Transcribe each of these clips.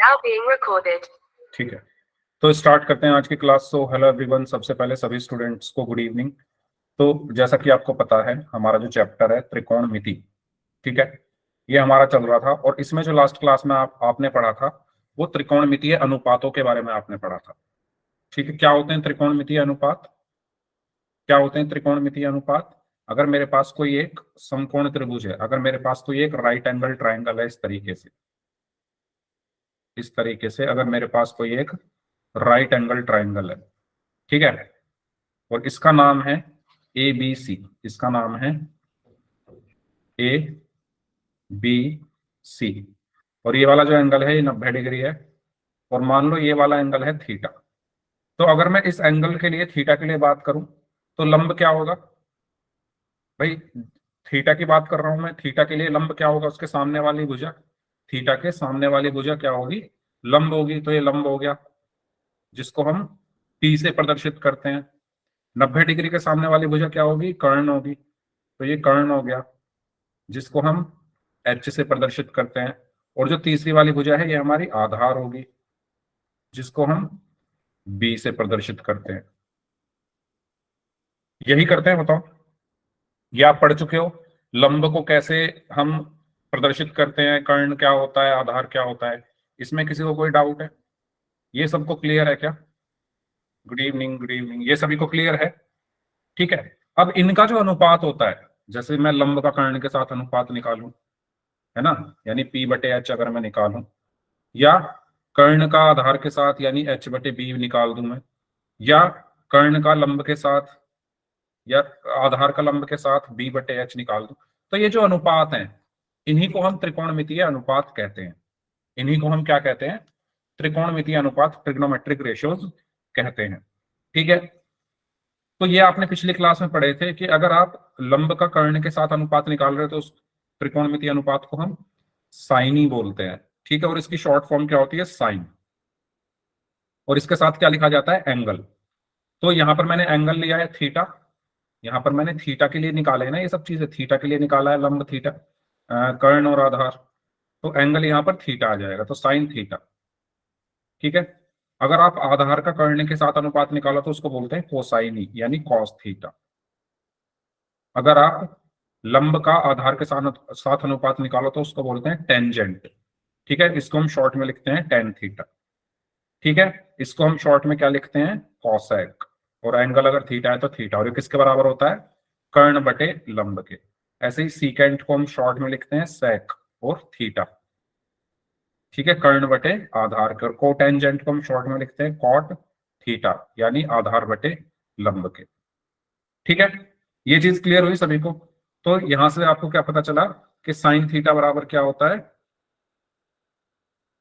now being recorded. ठीक है, तो स्टार्ट करते हैं आज की क्लास। सो हेलो एवरीवन, सबसे पहले सभी स्टूडेंट्स को गुड इवनिंग। तो जैसा कि आपको पता है, हमारा जो चैप्टर है त्रिकोणमिति, ठीक है, ये हमारा चल रहा था। और इसमें जो लास्ट क्लास में आपने पढ़ा था वो त्रिकोणमितीय अनुपातों के बारे में आपने पढ़ा था। ठीक है, क्या होते हैं त्रिकोणमितीय अनुपात? क्या होते हैं त्रिकोणमितीय अनुपात? अगर मेरे पास कोई एक समकोण त्रिभुज है, अगर मेरे पास कोई एक राइट एंगल ट्राइंगल है, इस तरीके से अगर मेरे पास कोई एक राइट एंगल ट्राइंगल है, ठीक है, और इसका नाम है ए बी सी, इसका नाम है ए बी सी, और ये वाला जो एंगल है ये 90 डिग्री है, और मान लो ये वाला एंगल है थीटा। तो अगर मैं इस एंगल के लिए, थीटा के लिए बात करूं, तो लंब क्या होगा भाई? थीटा की बात कर रहा हूं मैं, थीटा के लिए लंब क्या होगा? उसके सामने वाली भुजा, थीटा के सामने वाली भुजा क्या होगी? लंब होगी। तो ये लंब हो गया, जिसको हम P से प्रदर्शित करते हैं। 90 डिग्री के सामने वाली भुजा क्या होगी? कर्ण होगी। तो ये कर्ण हो गया, जिसको हम H से प्रदर्शित करते हैं। और जो तीसरी वाली भुजा है ये हमारी आधार होगी, जिसको हम B से प्रदर्शित करते हैं। यही करते हैं, बताओ। ये आप पढ़ चुके हो, लंब को कैसे हम प्रदर्शित करते हैं, कर्ण क्या होता है, आधार क्या होता है। इसमें किसी को कोई डाउट है? ये सबको क्लियर है क्या? गुड इवनिंग, गुड इवनिंग, ये सभी को क्लियर है? ठीक है, अब इनका जो अनुपात होता है, जैसे मैं लंब का कर्ण के साथ अनुपात निकालूं, है ना, यानी P/H अगर मैं निकालूं, या कर्ण का आधार के साथ यानी H/B निकाल दूं मैं, या कर्ण का लंब के साथ या आधार का लंब के साथ B/H निकाल दूं, तो ये जो अनुपात हैं, इन्हीं को हम त्रिकोणमितीय अनुपात कहते हैं। इन्हीं को हम क्या कहते हैं? त्रिकोणमितीय अनुपात, ट्रिग्नोमेट्रिक रेशियोज कहते हैं। ठीक है, तो ये आपने पिछली क्लास में पढ़े थे कि अगर आप लंब का कर्ण के साथ अनुपात निकाल रहे हो तो उस त्रिकोणमितीय अनुपात को हम साइनी बोलते हैं। ठीक है, और इसकी शॉर्ट फॉर्म क्या होती है? साइन। और इसके साथ क्या लिखा जाता है? एंगल। तो यहां पर मैंने एंगल लिया है थीटा, यहां पर मैंने थीटा के लिए निकाले है ना, ये सब चीजें थीटा के लिए निकाला है, लंब थीटा, कर्ण और आधार। तो एंगल यहां पर थीटा आ जाएगा, तो साइन थीटा। ठीक है, अगर आप आधार का कर्ण के साथ अनुपात निकालो तो उसको बोलते हैं कोसाइनी, यानी कॉस थीटा। अगर आप लंब का आधार के साथ अनुपात निकालो तो उसको बोलते हैं टेंजेंट। ठीक है, इसको हम शॉर्ट में लिखते हैं टेन थीटा। ठीक है, इसको हम शॉर्ट में क्या लिखते हैं? कॉसेक। और एंगल अगर थीटा है तो थीटा, और ये किसके बराबर होता है? कर्ण बटे लंब के। ऐसे ही सीकेंट को हम शॉर्ट में लिखते हैं सेक और थीटा। ठीक है, कर्ण बटे आधार के। और कोटेंजेंट को हम शॉर्ट में लिखते हैं कॉट थीटा, यानी आधार बटे लंब के। ठीक है, ये चीज क्लियर हुई सभी को? तो यहां से आपको क्या पता चला कि साइन थीटा बराबर क्या होता है?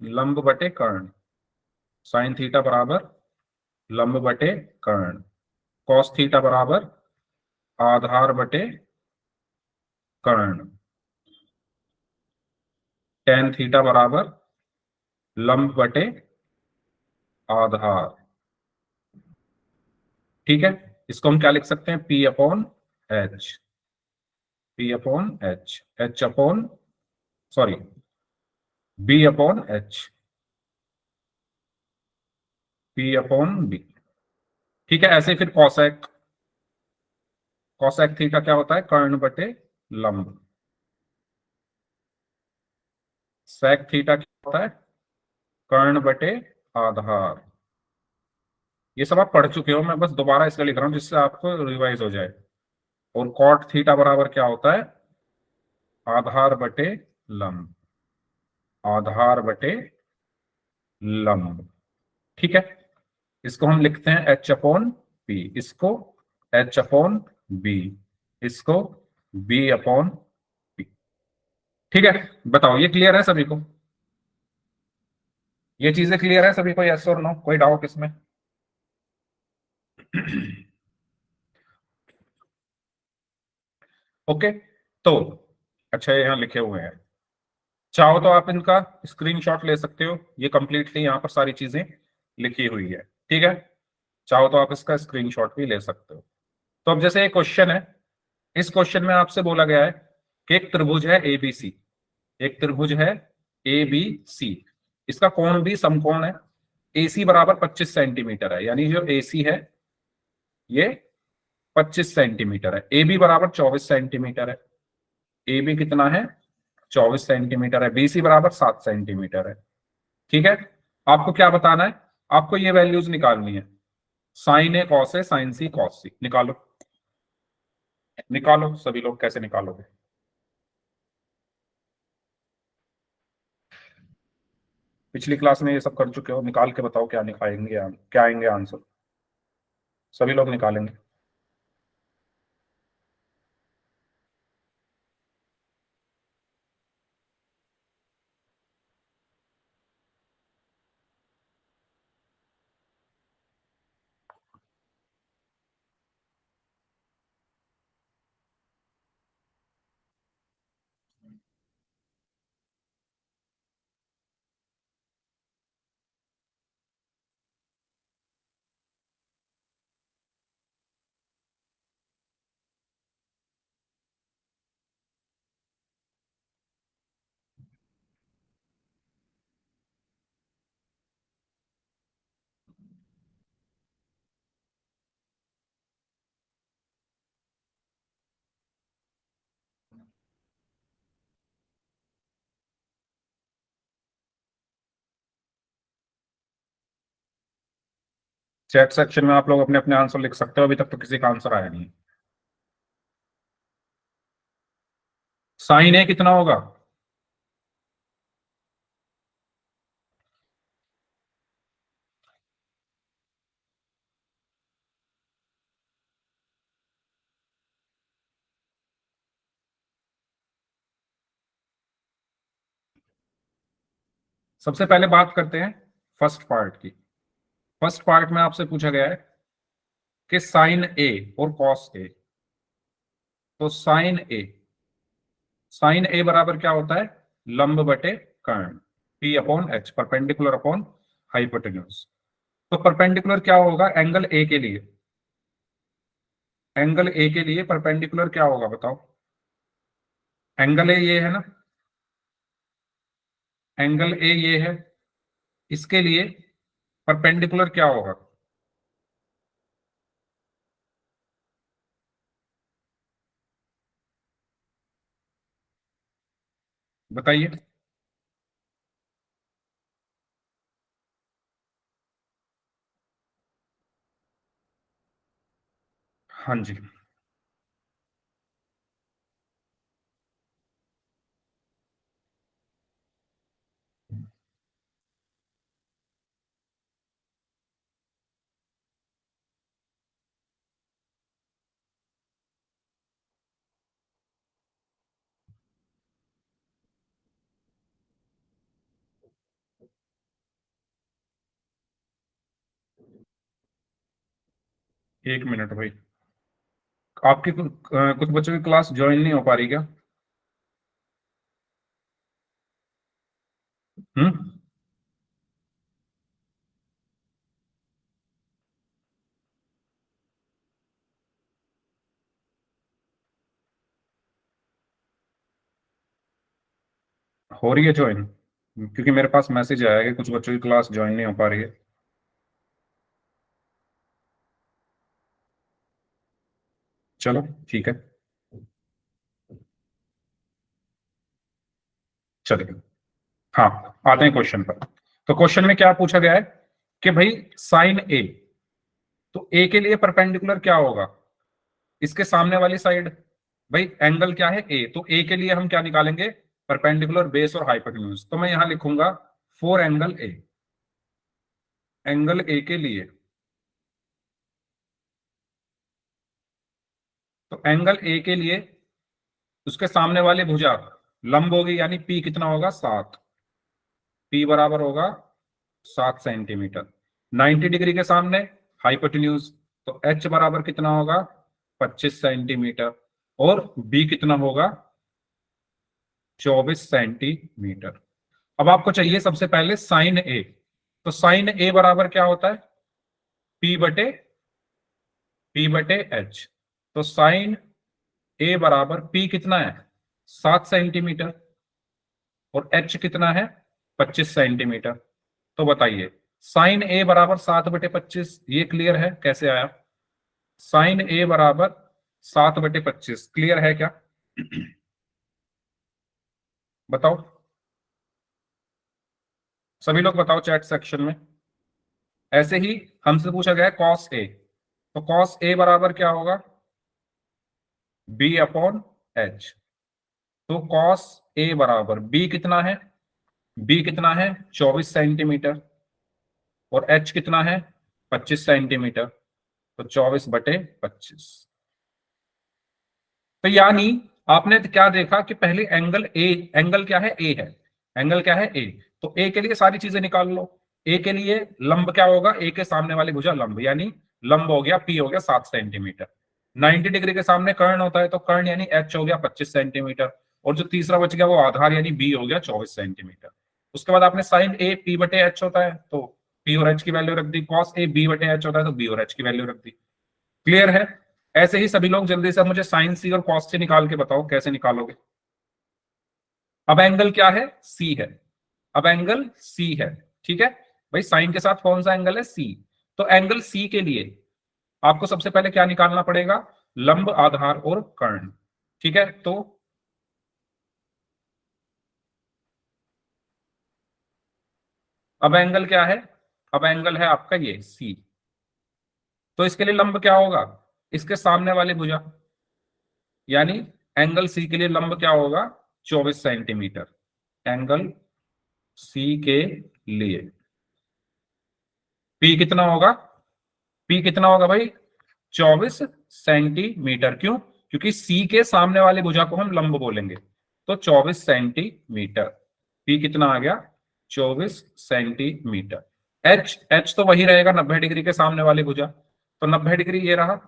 लंब बटे कर्ण। साइन थीटा बराबर लंब बटे कर्ण। कॉस थीटा बराबर आधार बटे कर्ण। टेन थीटा बराबर लंब बटे आधार। ठीक है, इसको हम क्या लिख सकते हैं? P/H। P/H, B/H, P/B। ठीक है, ऐसे फिर कॉसेक। कॉसेक थीटा क्या होता है? कर्ण बटे लंब। सेक थीटा क्या होता है? कर्ण बटे आधार। ये सब आप पढ़ चुके हो, मैं बस दोबारा इसलिए लिख रहा हूं जिससे आपको रिवाइज हो जाए। और कॉट थीटा बराबर क्या होता है? आधार बटे लंब। आधार बटे लंब। ठीक है, इसको हम लिखते हैं H/P, इसको H/B, इसको B/P। ठीक है, बताओ ये क्लियर है सभी को? ये चीजें क्लियर है सभी को? यस और नो, कोई डाउट इसमें? ओके, तो अच्छा यहाँ लिखे हुए हैं, चाहो तो आप इनका स्क्रीनशॉट ले सकते हो। ये कंप्लीटली यहाँ पर सारी चीजें लिखी हुई है। ठीक है, चाहो तो आप इसका स्क्रीनशॉट भी ले सकते हो। तो अब जैसे एक क्वेश्चन है, इस क्वेश्चन में आपसे बोला गया है कि एक त्रिभुज है ABC, एक त्रिभुज है ABC, इसका कोण भी समकोण है। AC बराबर 25 सेंटीमीटर है, यानी जो AC है ये 25 सेंटीमीटर है। AB बराबर 24 सेंटीमीटर है। AB कितना है? 24 सेंटीमीटर है। BC बराबर 7 सेंटीमीटर है। ठीक है, आपको क्या बताना है? आपको ये वैल्यूज निकालनी है। Sign A cos A, sign C cos सी। निकालो निकालो, सभी लोग कैसे निकालोगे? पिछली क्लास में ये सब कर चुके हो, निकाल के बताओ क्या निकालेंगे, क्या आएंगे आंसर। सभी लोग निकालेंगे। चैट सेक्शन में आप लोग अपने अपने आंसर लिख सकते हो। अभी तक तो किसी का आंसर आया नहीं। साइन ए कितना होगा? सबसे पहले बात करते हैं फर्स्ट पार्ट की। फर्स्ट पार्ट में आपसे पूछा गया है कि साइन ए और कॉस ए। तो साइन ए बराबर क्या होता है? लंब बटे कर्ण, P upon H, perpendicular upon hypotenuse. तो परपेंडिकुलर क्या होगा एंगल ए के लिए? एंगल ए के लिए परपेंडिकुलर क्या होगा बताओ? एंगल ए ये है ना, एंगल ए ये है, इसके लिए परपेंडिकुलर क्या होगा? बताइए। हाँ जी। एक मिनट भाई, आपकी कुछ बच्चों की क्लास ज्वाइन नहीं हो पा रही क्या? हम्म। हो रही है ज्वाइन? क्योंकि मेरे पास मैसेज आया है कि कुछ बच्चों की क्लास ज्वाइन नहीं हो पा रही है। चलो ठीक है, चलिए। हाँ, आते हैं क्वेश्चन पर। तो क्वेश्चन में क्या पूछा गया है कि भाई साइन ए, तो ए के लिए परपेंडिकुलर क्या होगा? इसके सामने वाली साइड। भाई एंगल क्या है? ए, तो ए के लिए हम क्या निकालेंगे? परपेंडिकुलर बेस और हाइपोटेन्यूज। तो मैं यहां लिखूंगा four angle A. Angle A के लिए, तो एंगल ए के लिए उसके सामने वाली भुजा लंब होगी, यानी पी कितना होगा? 7। पी बराबर होगा 7 सेंटीमीटर। 90 डिग्री के सामने हाइपोटेन्यूज, तो एच बराबर कितना होगा? 25 सेंटीमीटर। और बी कितना होगा? 24 सेंटीमीटर। अब आपको चाहिए सबसे पहले साइन ए। तो साइन ए बराबर क्या होता है? पी बटे एच। तो साइन ए बराबर पी कितना है? 7 सेंटीमीटर। और एच कितना है? 25 सेंटीमीटर। तो बताइए साइन ए बराबर 7/25, ये क्लियर है कैसे आया? साइन ए बराबर 7/25 क्लियर है क्या? बताओ, सभी लोग बताओ चैट सेक्शन में। ऐसे ही हमसे पूछा गया है कॉस ए, तो कॉस ए बराबर क्या होगा? B/H। तो कॉस ए बराबर बी कितना है? बी कितना है? 24 सेंटीमीटर। और एच कितना है? 25 सेंटीमीटर। तो 24/25। तो यानी आपने तो क्या देखा कि पहले एंगल ए, एंगल क्या है? ए है। एंगल क्या है? ए। तो ए के लिए सारी चीजें निकाल लो। ए के लिए लंब क्या होगा? ए के सामने वाली भुजा लंब, यानी लंब हो गया पी, हो गया 7 सेंटीमीटर। 90 डिग्री के सामने कर्ण होता है, तो कर्ण यानी एच हो गया 25 सेंटीमीटर। और जो तीसरा बच गया वो आधार यानी बी हो गया 24 सेंटीमीटर। उसके बाद आपने साइन ए P/H होता है, तो पी और एच की वैल्यू रख दी। कॉस ए B/H होता है, तो बी और एच की वैल्यू रख दी। क्लियर है? ऐसे ही सभी लोग जल्दी से मुझे साइन सी और कॉस सी निकाल के बताओ कैसे निकालोगे। अब एंगल क्या है? सी है। अब एंगल सी है, ठीक है भाई। साइन के साथ कौन सा एंगल है? सी। तो एंगल सी के लिए आपको सबसे पहले क्या निकालना पड़ेगा? लंब, आधार और कर्ण। ठीक है, तो अब एंगल क्या है? अब एंगल है आपका ये सी। तो इसके लिए लंब क्या होगा? इसके सामने वाली भुजा, यानी एंगल सी के लिए लंब क्या होगा? 24 सेंटीमीटर। एंगल सी के लिए पी कितना होगा? पी कितना होगा भाई? 24 सेंटीमीटर। क्यों? क्योंकि सी के सामने वाली भुजा को हम लंब बोलेंगे। तो 24 सेंटीमीटर। पी कितना आ गया? 24 सेंटीमीटर। एच, एच तो वही रहेगा 90 डिग्री के सामने वाली भुजा, तो 90 डिग्री ये रहा।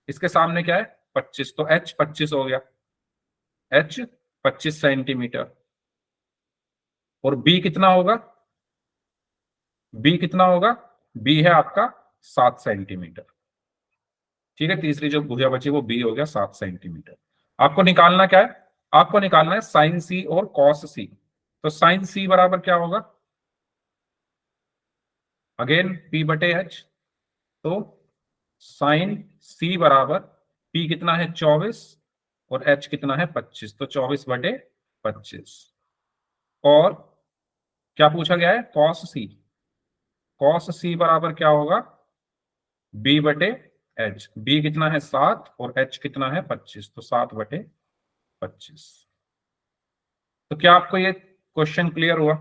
इसके सामने क्या है? 25, तो एच 25 हो गया। H 25 centimetre. और बी कितना होगा? बी कितना होगा? बी है आपका 7 सेंटीमीटर। ठीक है, तीसरी जो भुजा बची वो बी हो गया 7 सेंटीमीटर। आपको निकालना क्या है? आपको निकालना है साइन सी और कॉस सी। तो साइन सी बराबर क्या होगा? Again P/H। तो साइन सी बराबर P कितना है? 24। और H कितना है? 25। तो 24/25। और क्या पूछा गया है? कॉस सी। कॉस सी बराबर क्या होगा? B/H। बी कितना है? 7। और H कितना है? 25। तो 7/25। तो क्या आपको ये क्वेश्चन क्लियर हुआ?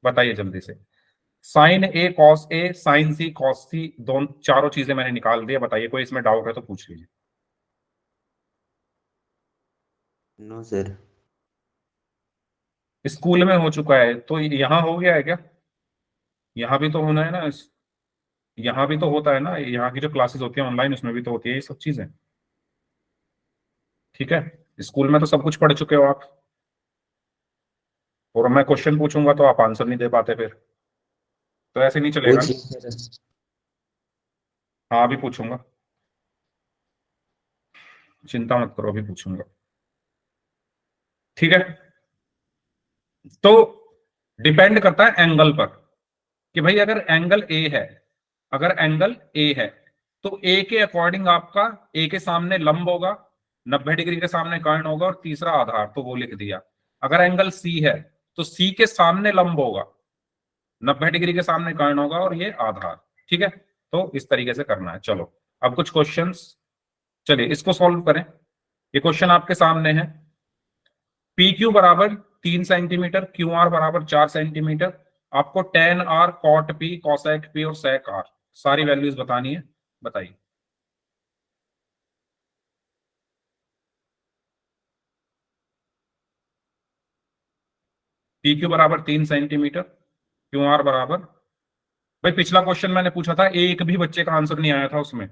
बताइए जल्दी से। Sign A cos A, sign C cos सी, दोनों चारों चीजें मैंने निकाल दी। बताइए कोई इसमें डाउट है तो पूछ लीजिए। No sir. स्कूल में हो चुका है तो यहाँ हो गया है क्या? यहाँ भी तो होना है ना। यहाँ भी तो होता है ना, यहाँ की जो क्लासेस होती है ऑनलाइन उसमें भी तो होती है ये सब चीजें। ठीक है, स्कूल में तो सब कुछ पढ़ चुके हो आप। और मैं क्वेश्चन पूछूंगा तो आप आंसर नहीं दे पाते फिर, तो ऐसे नहीं चलेगा ना। पूछिए सर। हाँ अभी पूछूंगा, चिंता मत करो, अभी पूछूंगा। ठीक है, तो डिपेंड करता है एंगल पर कि भाई अगर एंगल ए है, अगर एंगल ए है तो ए के अकॉर्डिंग आपका ए के सामने लंब होगा, 90 डिग्री के सामने कर्ण होगा, और तीसरा आधार, तो वो लिख दिया। अगर एंगल सी है तो सी के सामने लंब होगा, 90 डिग्री के सामने कर्ण होगा, और ये आधार। ठीक है, तो इस तरीके से करना है। चलो अब कुछ क्वेश्चंस, चलिए इसको सॉल्व करें। ये क्वेश्चन आपके सामने है। पी क्यू बराबर 3 सेंटीमीटर, क्यू आर बराबर 4 सेंटीमीटर। आपको tan R, cot P, cosec P और सेक आर सारी वैल्यूज बतानी है। बताइए। पी क्यू बराबर 3 सेंटीमीटर, क्यू आर बराबर, भाई पिछला क्वेश्चन मैंने पूछा था, एक भी बच्चे का आंसर नहीं आया था उसमें।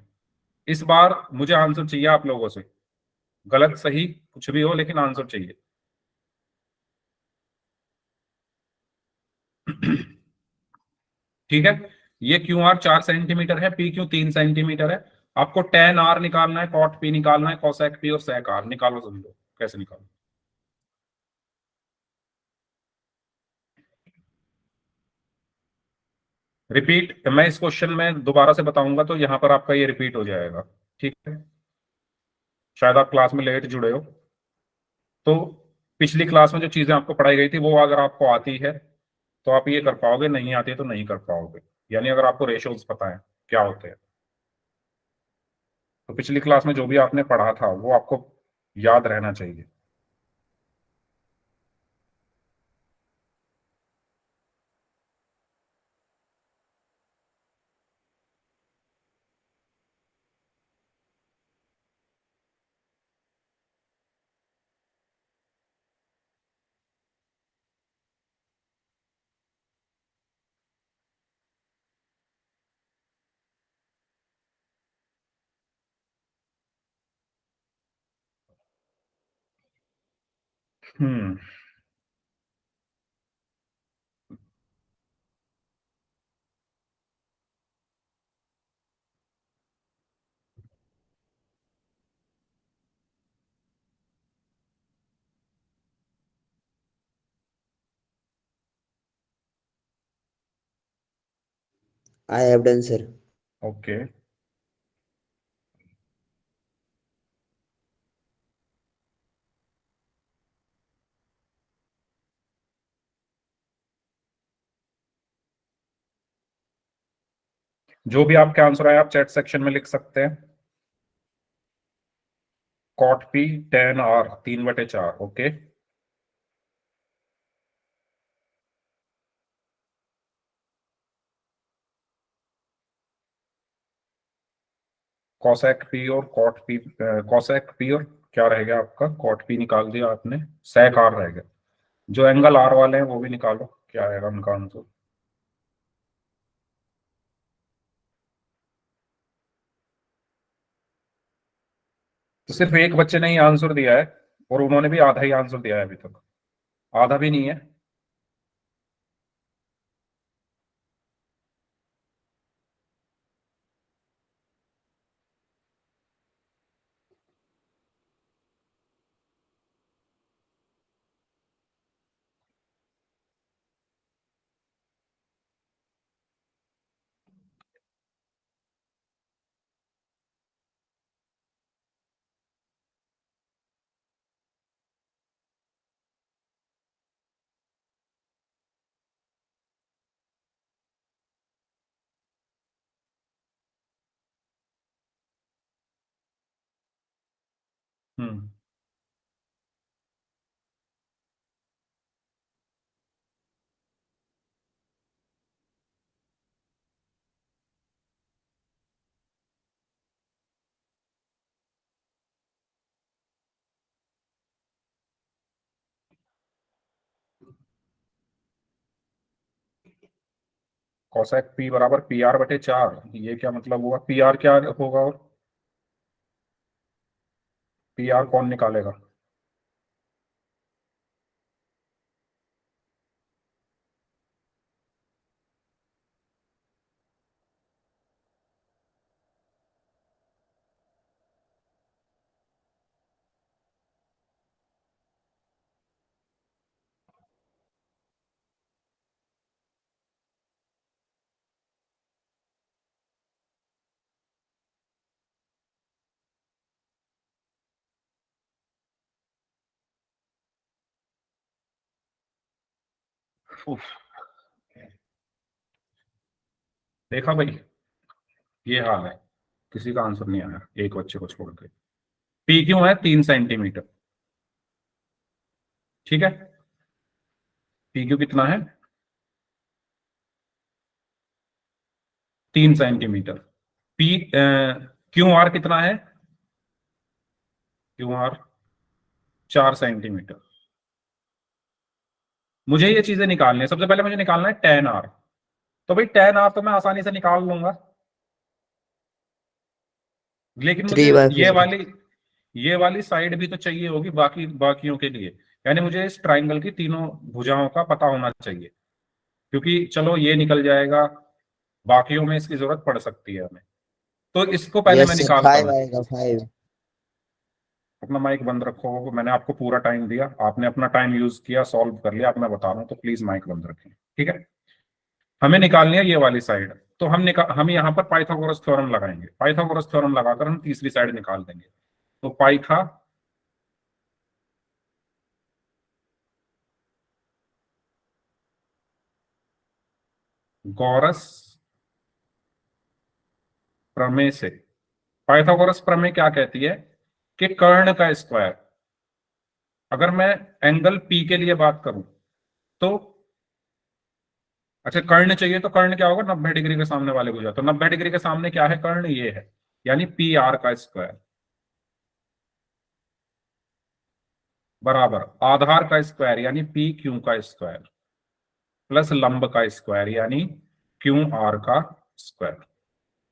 इस बार मुझे आंसर चाहिए आप लोगों से, गलत सही कुछ भी हो लेकिन आंसर चाहिए। ठीक है, ये क्यू आर 4 सेंटीमीटर है, पी क्यू 3 सेंटीमीटर है। आपको टेन आर निकालना है, कॉट पी निकालना है, कॉसेक पी और सेक आर निकालो। सभी लोग कैसे निकालो? रिपीट, मैं इस क्वेश्चन में दोबारा से बताऊंगा तो यहां पर आपका ये रिपीट हो जाएगा, ठीक है। शायद आप क्लास में लेट जुड़े हो, तो पिछली क्लास में जो चीजें आपको पढ़ाई गई थी वो अगर आपको आती है तो आप ये कर पाओगे, नहीं आती है तो नहीं कर पाओगे। यानी अगर आपको रेशोज पता है क्या होते हैं, तो पिछली क्लास में जो भी आपने पढ़ा था वो आपको याद रहना चाहिए। हम्म। I have done, sir. Okay, जो भी आपके आंसर आए आप चैट सेक्शन में लिख सकते हैं। Cot P 10 R 3/4, okay. Cosec P और कॉट पी, कॉसेक पी और क्या रहेगा आपका, कॉट पी निकाल दिया आपने, सेक आर रहेगा। जो एंगल आर वाले हैं वो भी निकालो, क्या आएगा उनका आंसर। तो सिर्फ एक बच्चे ने ही आंसर दिया है और उन्होंने भी आधा ही आंसर दिया है अभी तक, आधा भी नहीं है। हम्म। कॉसेक पी बराबर PR/4, ये क्या मतलब हुआ, PR क्या होगा और PR कौन निकालेगा। उफ, देखा भाई, ये हाल है, किसी का आंसर नहीं आया एक बच्चे को छोड़ के। पी क्यों है 3 सेंटीमीटर, ठीक है। पी क्यू कितना है, 3 सेंटीमीटर। पी क्यू आर कितना है, क्यू आर 4 सेंटीमीटर। मुझे ये चीजें निकालनी है, सबसे पहले मुझे निकालना है 10R। तो भाई 10R तो मैं आसानी से निकाल लूंगा, लेकिन मुझे 3/4। ये वाली साइड भी तो चाहिए होगी बाकी बाकियों के लिए। यानी मुझे इस ट्राइंगल की तीनों भुजाओं का पता होना चाहिए, क्योंकि चलो ये निकल जाएगा, बाकियों में इसकी जरूरत पड़ सकती है हमें। तो इसको पहले यस मैं सर, निकालता 5 हूँ। आएगा, 5। अपना माइक बंद रखो, मैंने आपको पूरा टाइम दिया, आपने अपना टाइम यूज किया, सॉल्व कर लिया, अब मैं बता रहा हूँ तो प्लीज माइक बंद रखें, ठीक है। हमें निकालनी है ये वाली साइड, तो हम यहाँ पर पाइथागोरस थ्योरम लगाएंगे। पाइथागोरस थ्योरम लगाकर हम तीसरी साइड निकाल देंगे। तो पाइथागोरस प्रमेय से, पाइथागोरस प्रमेय क्या कहती है कि कर्ण का स्क्वायर, अगर मैं एंगल पी के लिए बात करूं तो, अच्छा कर्ण चाहिए तो कर्ण क्या होगा, 90 डिग्री के सामने वाले भुजा, तो 90 डिग्री के सामने क्या है, कर्ण ये है, यानी पी आर का स्क्वायर बराबर आधार का स्क्वायर यानी पी क्यू का स्क्वायर प्लस लंब का स्क्वायर यानी क्यू आर का स्क्वायर।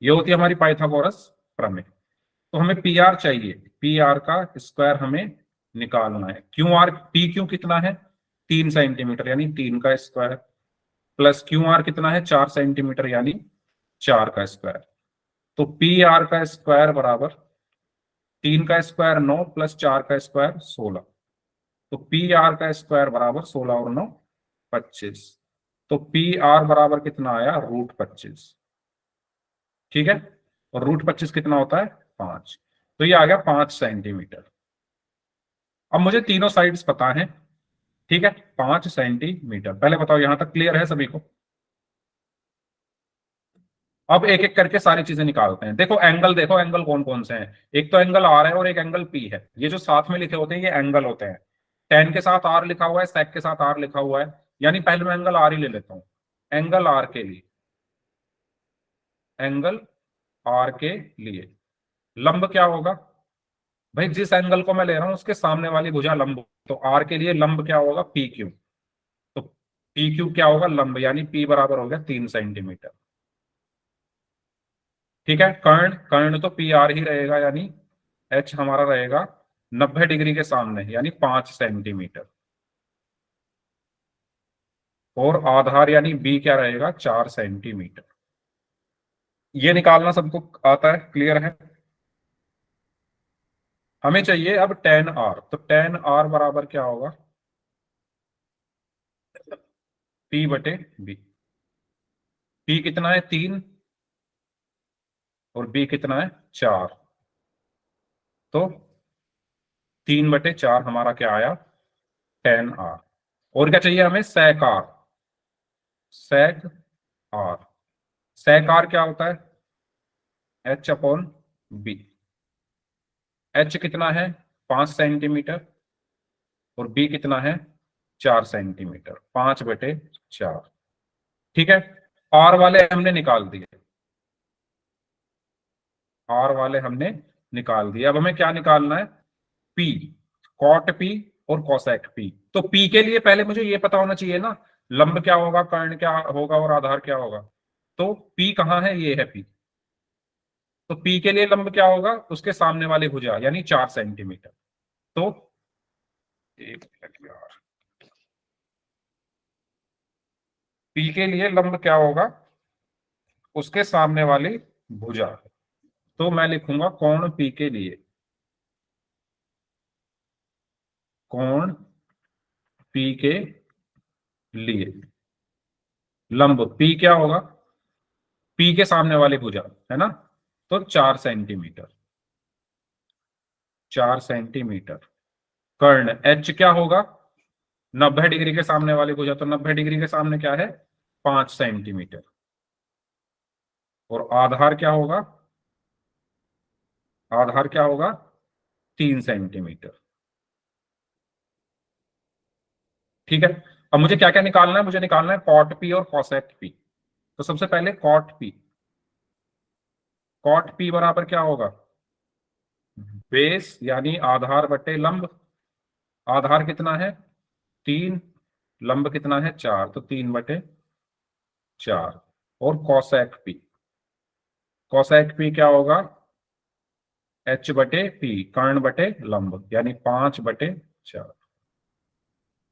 ये होती है हमारी पाइथागोरस प्रमेय। तो हमें पी आर चाहिए, पी आर का स्क्वायर हमें निकालना है। क्यू आर, पी क्यू कितना है 3 सेंटीमीटर यानी 3 का स्क्वायर, प्लस क्यू आर कितना है 4 सेंटीमीटर यानी 4 का स्क्वायर। तो पी आर का स्क्वायर बराबर 3 का स्क्वायर 9 प्लस 4 का स्क्वायर 16। तो पी आर का स्क्वायर बराबर 16 और 9 25। तो पी आर बराबर कितना आया, √25। ठीक है, और √25 कितना होता है 5। तो ये आ गया 5 सेंटीमीटर। अब मुझे तीनों साइड्स पता है, ठीक है, 5 सेंटीमीटर। पहले बताओ यहां तक क्लियर है सभी को? अब एक एक करके सारी चीजें निकालते हैं। देखो एंगल कौन कौन से हैं। एक तो एंगल आर है और एक एंगल पी है। ये जो साथ में लिखे होते हैं ये एंगल होते हैं। टेन के साथ आर लिखा हुआ है, सेक के साथ आर लिखा हुआ है, यानी पहले मैं एंगल आर ही ले लेता हूं। एंगल आर के लिए, एंगल आर के लिए लंब क्या होगा भाई, जिस एंगल को मैं ले रहा हूं उसके सामने वाली भुजा लंब। तो आर के लिए लंब क्या होगा, पी क्यू। तो पी क्यू क्या होगा, लंब, यानी पी बराबर हो गया 3 सेंटीमीटर। ठीक है, कर्ण, कर्ण तो पी आर ही रहेगा, यानी एच हमारा रहेगा 90 डिग्री के सामने यानी 5 सेंटीमीटर। और आधार यानी बी क्या रहेगा, 4 सेंटीमीटर। ये निकालना सबको आता है, क्लियर है? हमें चाहिए अब टेन आर। तो टेन आर बराबर क्या होगा, पी बटे बी। पी कितना है 3 और बी कितना है 4। तो 3/4 हमारा क्या आया, टेन आर। और क्या चाहिए हमें, sec R. Sec R, sec R क्या होता है, H/B। एच कितना है 5 सेंटीमीटर और बी कितना है 4 सेंटीमीटर, 5/4। ठीक है, आर वाले हमने निकाल दिए, आर वाले हमने निकाल दिए। अब हमें क्या निकालना है, पी, कॉट पी और कोसेक पी। तो पी के लिए पहले मुझे ये पता होना चाहिए ना, लंब क्या होगा, कर्ण क्या होगा और आधार क्या होगा। तो पी कहाँ है, ये है पी। तो पी के लिए लंब क्या होगा, उसके सामने वाली भुजा यानी 4 सेंटीमीटर। तो एक मिनट यार, पी के लिए लंब क्या होगा, उसके सामने वाली भुजा। तो मैं लिखूंगा कोण पी के लिए, कोण पी के लिए लंब पी क्या होगा, पी के सामने वाली भुजा, है ना। तो 4 सेंटीमीटर, 4 सेंटीमीटर। कर्ण एच क्या होगा, 90 डिग्री के सामने वाली भुजा, तो 90 डिग्री के सामने क्या है 5 सेंटीमीटर। और आधार क्या होगा, आधार क्या होगा 3 सेंटीमीटर। ठीक है, अब मुझे क्या क्या निकालना है, मुझे निकालना है कॉट पी और कॉसेक पी। तो सबसे पहले कॉट पी, कॉट पी बराबर क्या होगा, बेस यानी आधार बटे लंब। आधार कितना है 3, लंब कितना है 4, तो 3/4। और कॉसेक पी, कॉसेक पी क्या होगा, H/P, कर्ण बटे लंब, यानी 5/4।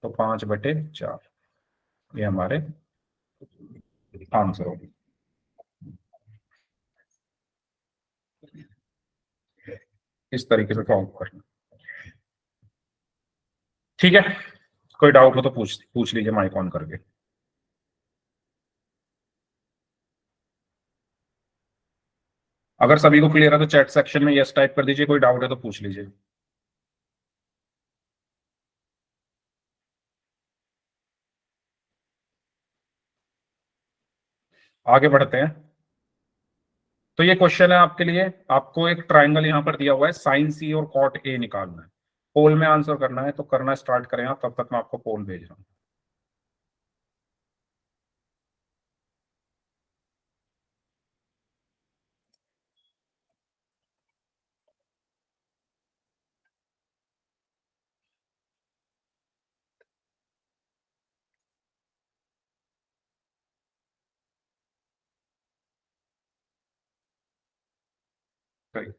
तो 5/4 ये हमारे आंसर होगी। इस तरीके से सॉल्व करना। ठीक है, कोई डाउट हो तो पूछ पूछ लीजिए माइक ऑन करके। अगर सभी को क्लियर है तो चैट सेक्शन में यस टाइप कर दीजिए, कोई डाउट है तो पूछ लीजिए। आगे बढ़ते हैं। तो ये क्वेश्चन है आपके लिए, आपको एक ट्राइंगल यहां पर दिया हुआ है, साइन सी और कॉट ए निकालना है, पोल में आंसर करना है। तो करना स्टार्ट करें आप, तब तक मैं आपको पोल भेज रहा हूं। सही।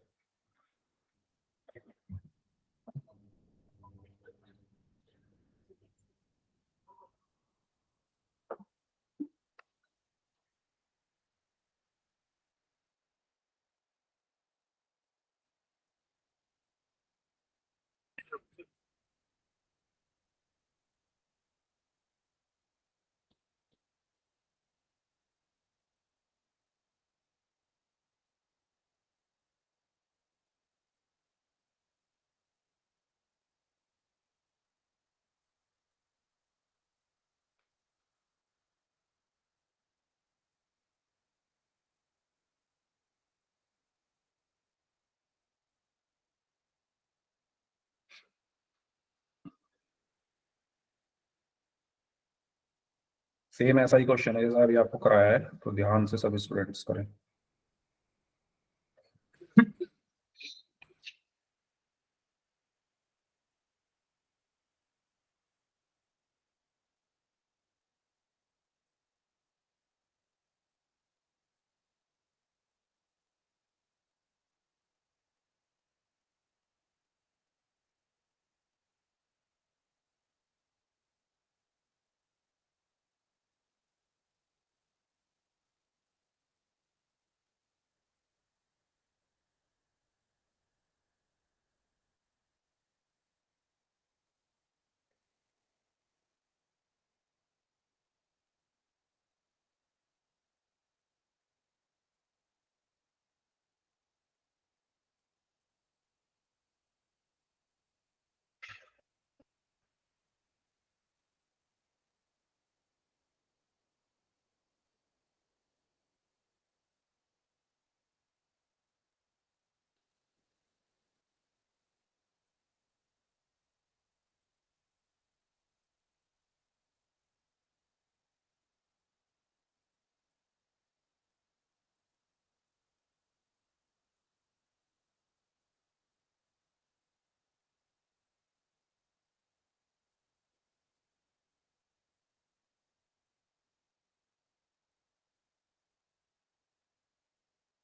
सेम ऐसा ही क्वेश्चन है जैसा अभी आपको कराया है, तो ध्यान से सब स्टूडेंट्स करें।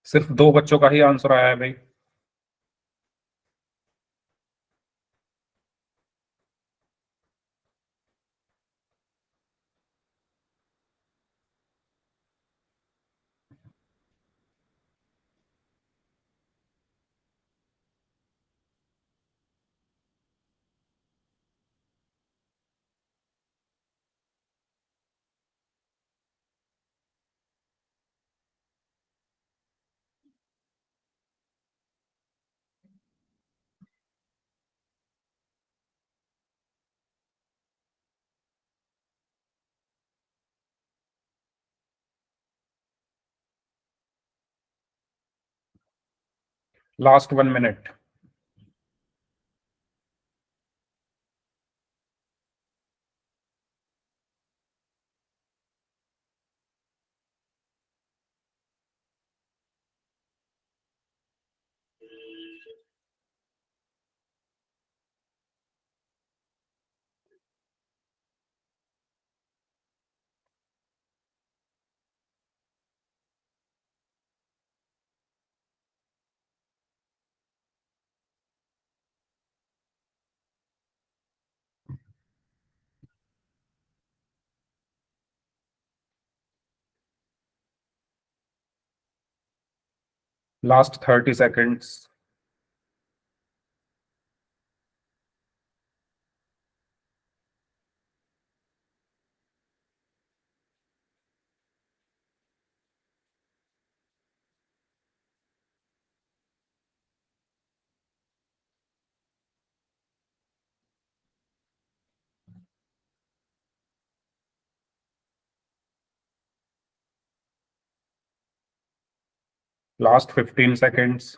सिर्फ दो बच्चों का ही आंसर आया है भाई। Last 1 minute. Last 30 seconds. Last 15 seconds.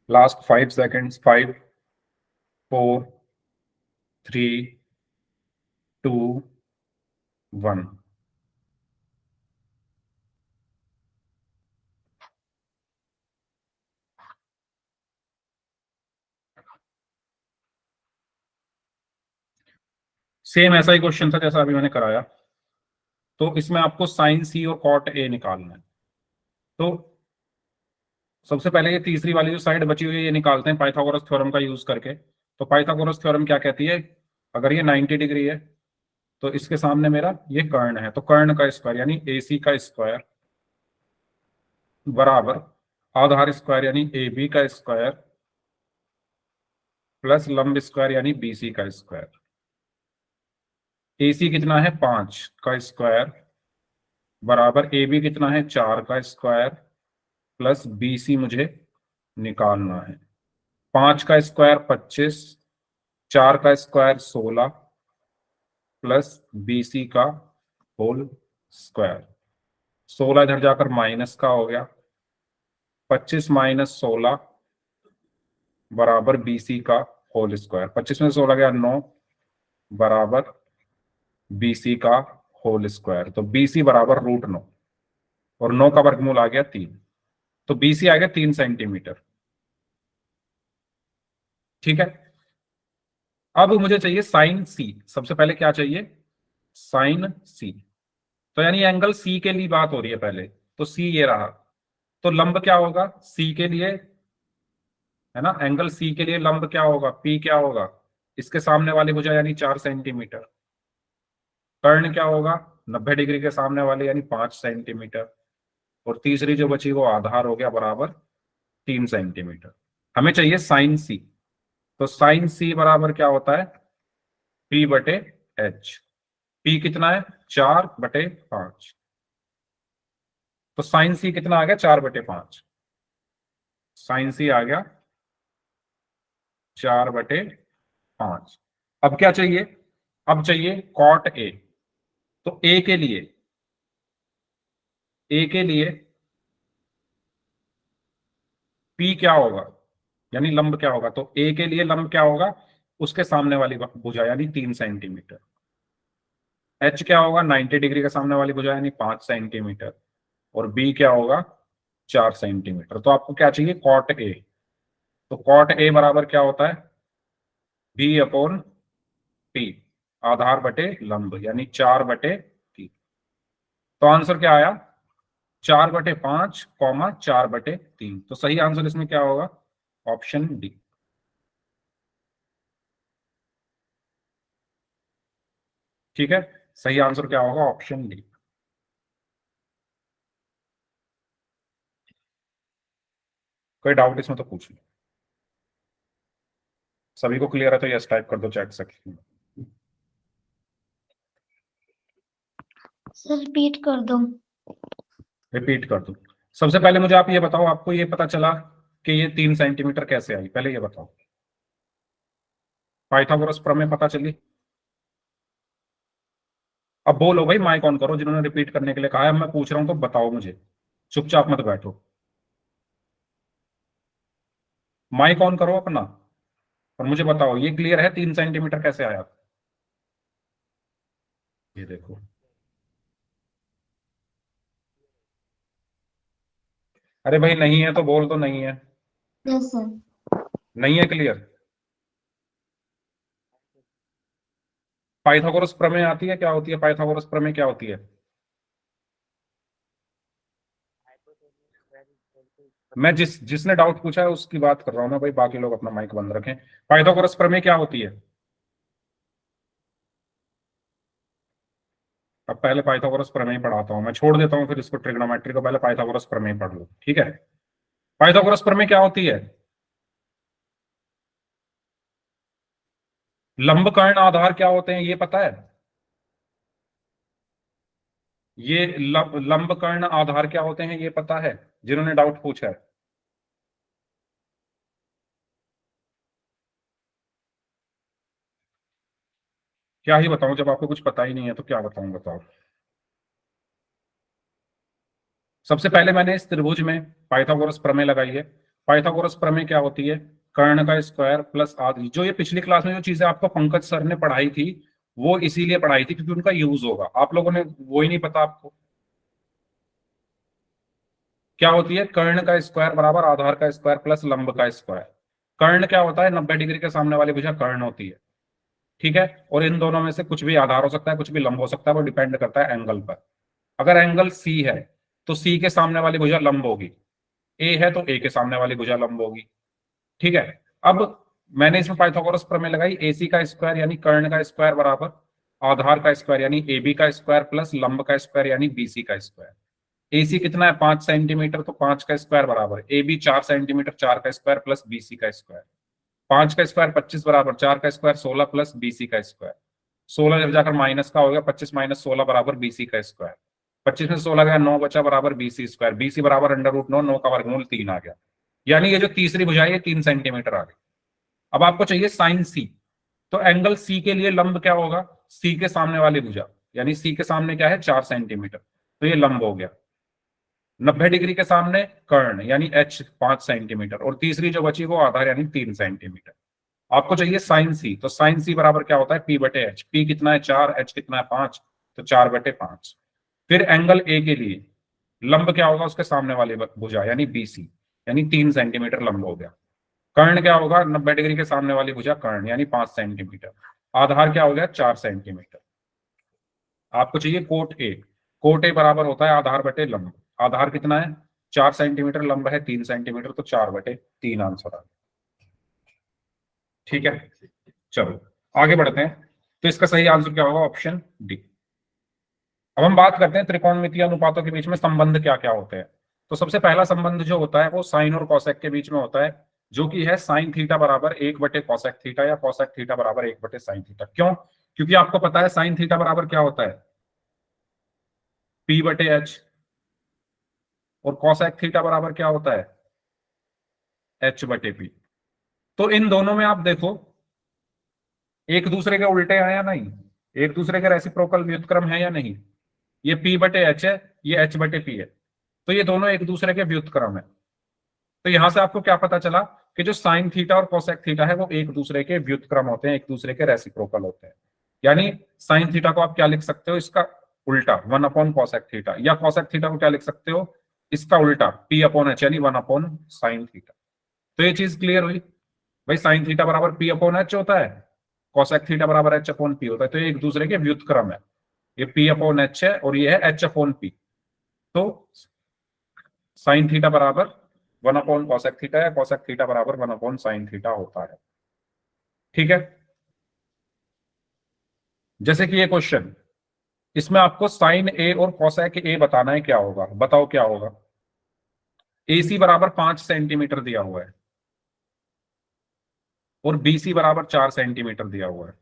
Last 5 seconds. 5, 4, 3, 2, 1. Same ऐसा ही क्वेश्चन था जैसा अभी मैंने कराया। तो इसमें आपको साइन सी और कॉट ए निकालना है। तो सबसे पहले ये तीसरी वाली जो साइड बची हुई है ये निकालते हैं पाइथागोरस थ्योरम का यूज करके। तो पाइथागोरस थ्योरम क्या कहती है, अगर ये 90 डिग्री है तो इसके सामने मेरा ये कर्ण है, तो कर्ण का स्क्वायर यानी AC का स्क्वायर बराबर आधार स्क्वायर यानी AB का स्क्वायर प्लस लंब स्क्वायर यानी BC का स्क्वायर। AC कितना है 5 का स्क्वायर बराबर AB कितना है 4 का स्क्वायर प्लस BC मुझे निकालना है। 5 का स्क्वायर 25, 4 का स्क्वायर 16 प्लस BC का होल स्क्वायर। 16 इधर जाकर माइनस का हो गया, 25 माइनस 16 बराबर BC का होल स्क्वायर। 25 में 16 गया 9 बराबर BC का होल स्क्वायर। तो BC बराबर √9 और 9 का वर्गमूल आ गया 3, तो BC आ गया 3 सेंटीमीटर। ठीक है, अब मुझे चाहिए साइन सी। सबसे पहले क्या चाहिए, साइन सी। तो यानी एंगल सी के लिए बात हो रही है पहले, तो सी ये रहा। तो लंब क्या होगा सी के लिए, है ना, एंगल सी के लिए लंब क्या होगा, पी क्या होगा, इसके सामने वाली भुजा यानी 4 सेंटीमीटर। कर्ण क्या होगा 90 डिग्री के सामने वाले यानी 5 सेंटीमीटर। और तीसरी जो बची वो आधार हो गया बराबर 3 सेंटीमीटर। हमें चाहिए साइन सी। तो साइन सी बराबर क्या होता है P/H। P कितना है 4/5। तो साइन सी कितना आ गया 4/5। साइन सी आ गया 4/5। अब क्या चाहिए, अब चाहिए कॉट ए। तो ए के लिए P क्या होगा यानी लंब क्या होगा, तो ए के लिए लंब क्या होगा उसके सामने वाली भुजा यानी 3 सेंटीमीटर। H क्या होगा 90 डिग्री के सामने वाली भुजा यानी 5 सेंटीमीटर। और B क्या होगा 4 सेंटीमीटर। तो आपको क्या चाहिए कॉट ए। तो कॉट ए बराबर क्या होता है B/P, आधार बटे लंब यानी 4/3। तो आंसर क्या आया 4/5 4/3। तो सही आंसर इसमें क्या होगा ऑप्शन डी। ठीक है, सही आंसर क्या होगा ऑप्शन डी। कोई डाउट इसमें तो पूछ लो। सभी को क्लियर है तो यस टाइप कर दो चैट सेक्शन में। सर रिपीट कर दो। रिपीट कर दो। सबसे पहले मुझे आप ये बताओ, आपको ये पता चला कि ये 3 सेंटीमीटर कैसे आई, पहले ये बताओ। पाइथागोरस प्रमेय पता चली। अब बोलो भाई, माइक ऑन करो जिन्होंने रिपीट करने के लिए कहा है। मैं पूछ रहा हूं तो बताओ मुझे, चुपचाप मत बैठो। माइक ऑन करो अपना और मुझे बताओ ये क्लियर है 3 सेंटीमीटर कैसे आया। ये देखो, अरे भाई नहीं है तो बोल दो नहीं है। Yes sir. नहीं है क्लियर। पाइथागोरस प्रमेय आती है, क्या होती है पाइथागोरस प्रमेय, क्या होती है। मैं जिसने डाउट पूछा है उसकी बात कर रहा हूं मैं भाई, बाकी लोग अपना माइक बंद रखें। पाइथागोरस प्रमेय क्या होती है। अब पहले पाइथागोरस प्रमेय पढ़ाता हूं मैं, छोड़ देता हूं फिर इसको ट्रिग्नोमेट्री को, पहले पाइथागोरस प्रमेय पढ़ लो। ठीक है, पाइथागोरस प्रमेय क्या होती है, लंब कर्ण आधार क्या होते हैं ये पता है। ये लंब कर्ण आधार क्या होते हैं ये पता है जिन्होंने डाउट पूछा है? क्या ही बताऊं, जब आपको कुछ पता ही नहीं है तो क्या बताऊं, बताओ। सबसे पहले मैंने इस त्रिभुज में पाइथागोरस प्रमेय लगाई है। पाइथागोरस प्रमेय क्या होती है? कर्ण का स्क्वायर प्लस आदि, जो ये पिछली क्लास में जो चीजें आपको पंकज सर ने पढ़ाई थी वो इसीलिए पढ़ाई थी क्योंकि उनका यूज होगा। आप लोगों ने वो ही नहीं पता आपको। क्या होती है? कर्ण का स्क्वायर बराबर आधार का स्क्वायर प्लस लंब का स्क्वायर। कर्ण क्या होता है? 90 डिग्री के सामने वाली भुजा कर्ण होती है। ठीक है, और इन दोनों में से कुछ भी आधार हो सकता है, कुछ भी लंब हो सकता है, वो डिपेंड करता है एंगल पर। अगर एंगल सी है तो सी के सामने वाली भुजा लंब होगी। ए है तो ए के सामने वाली भुजा लंब होगी। ठीक है। अब मैंने इसमें पाइथागोरस प्रमेय लगाई। एसी का स्क्वायर यानी कर्ण का स्क्वायर बराबर आधार का स्क्वायर यानी ए बी का स्क्वायर प्लस लंब का स्क्वायर यानी बीसी का स्क्वायर। एसी कितना है? 5 सेंटीमीटर, तो 5 का स्क्वायर बराबर ए बी 4 सेंटीमीटर, 4 का स्क्वायर प्लस बीसी का स्क्वायर। 5 का स्क्वायर 25 बराबर 4 का स्क्वायर 16 प्लस बीसी का स्क्वायर। 16 जब जाकर माइनस का हो गया, 25 माइनस 16 बराबर बीसी का स्क्वायर। 25 में 16 गया, 9 बचा बराबर बीसी स्क्वायर। बीसी बराबर अंडर रूट 9, 9 का वर्गमूल 3 आ गया। यानी ये जो तीसरी भुजा है ये 3 सेंटीमीटर आ गई। अब आपको चाहिए साइन सी। तो एंगल सी के लिए लंब क्या होगा? सी के सामने वाली भुजा, यानी सी के सामने क्या है? 4 सेंटीमीटर, तो ये लंब हो गया। 90 डिग्री के सामने कर्ण यानी एच 5 सेंटीमीटर, और तीसरी जो बची वो आधार यानी 3 सेंटीमीटर। आपको चाहिए साइन सी। तो साइन सी बराबर क्या होता है? पी बटे एच। पी कितना है? 4, एच कितना है? 5, तो 4/5। फिर एंगल ए के लिए लंब क्या होगा? उसके सामने वाली भुजा यानी बीसी, यानी 3 सेंटीमीटर लंब हो गया। कर्ण क्या होगा? 90 डिग्री के सामने वाली भुजा कर्ण यानी 5 सेंटीमीटर। आधार क्या हो गया? 4 सेंटीमीटर। आपको चाहिए कोट ए। कोट ए बराबर होता है आधार बटे लंब। आधार कितना है? 4 सेंटीमीटर, लंब है 3 सेंटीमीटर, तो 4/3 आंसर आ गया। ठीक है, चलो आगे बढ़ते हैं। तो इसका सही आंसर क्या होगा? Option D. अब हम बात करते हैं त्रिकोणमितीय अनुपातों के बीच में संबंध क्या क्या होते हैं। तो सबसे पहला संबंध जो होता है वो साइन और कॉसेक के बीच में होता है, जो कि है साइन थीटा बराबर 1/कॉसेक थीटा या कॉसेक थीटा बराबर 1/साइन थीटा। क्यों? क्योंकि आपको पता है साइन थीटा बराबर क्या होता है? P/H। और कॉसेक थीटा बराबर क्या होता है? H/P। तो इन दोनों में आप देखो एक दूसरे के उल्टे हैं या नहीं, एक दूसरे के रेसिप्रोकल व्युत्क्रम है या नहीं। ये P/H है, ये H/P है, तो ये दोनों एक दूसरे के व्युत्क्रम है। तो यहां से आपको क्या पता चला कि जो साइन थीटा और कोसेक थीटा है वो एक दूसरे के व्युत्क्रम होते हैं, एक दूसरे के रेसिप्रोकल होते हैं। यानी साइन थीटा को आप क्या लिख सकते हो? इसका उल्टा 1/कॉसेक थीटा, या कॉसेक थीटा को क्या लिख सकते हो? इसका उल्टा P/H यानी 1/साइन थीटा। तो ये चीज क्लियर हुई भाई। साइन थीटा बराबर P/H होता है, कॉसेक थीटा बराबर H/P होता है, तो ये एक दूसरे के व्युत्क्रम है। ये P/H है और ये है H/P। तो साइन थीटा बराबर 1/कॉसेक थीटा या कॉसेक थीटा बराबर 1/साइन थीटा होता है। ठीक है, जैसे कि ये क्वेश्चन, इसमें आपको साइन ए और कॉसेक ए बताना है, क्या होगा बताओ क्या होगा? AC बराबर 5 सेंटीमीटर दिया हुआ है और BC बराबर 4 सेंटीमीटर दिया हुआ है।